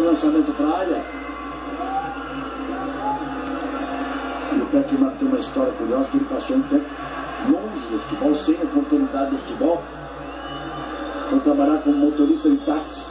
lançamento para a área. E o Peckman tem uma história curiosa, que ele passou um tempo longe do futebol, sem oportunidade do futebol. Foi trabalhar como motorista de táxi.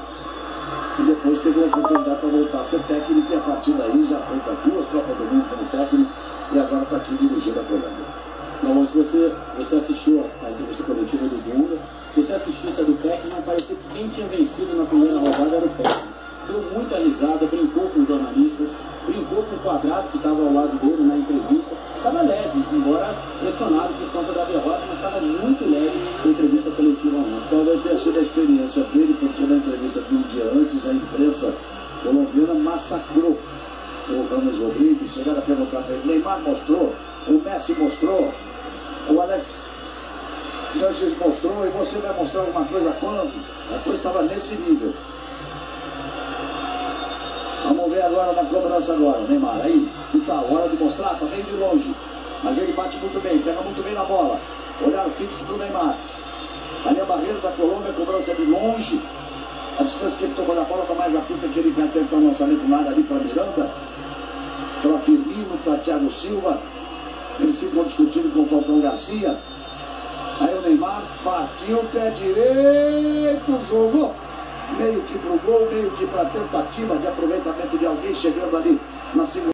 E depois teve uma oportunidade para voltar a ser técnico. E a partir daí já foi para 2 Copas do Mundo como técnico. E agora está aqui dirigindo a Colômbia. Não, se você assistiu a entrevista coletiva do Dunga, se você assistisse a do Peckman, parecia que quem tinha vencido na primeira rodada era o Peckman. Deu muita risada, brincou com os jornalistas, brincou com o Quadrado que estava ao lado dele na entrevista. Estava leve, embora pressionado por conta da derrota, mas estava muito leve na entrevista coletiva ontem. Talvez tenha sido a experiência dele, porque na entrevista de um dia antes, a imprensa colombiana massacrou o Ramos Rodrigues. Chegaram a perguntar para ele: Neymar mostrou, o Messi mostrou, o Alex Sánchez mostrou, e você vai mostrar alguma coisa quando? A coisa estava nesse nível. Vamos ver agora na cobrança agora, Neymar, aí, que tal? Hora de mostrar, tá bem de longe, mas ele bate muito bem, pega muito bem na bola, olhar fixo pro Neymar, ali a barreira da Colômbia, cobrança de longe, a distância que ele tocou da bola tá mais curta, que ele vai tentar um lançamento na área ali para Miranda, para Firmino, para Thiago Silva, eles ficam discutindo com o Falcão Garcia, aí o Neymar partiu, pé direito, jogou, meio que pro gol, meio que para tentativa de aproveitamento de alguém chegando ali na segunda.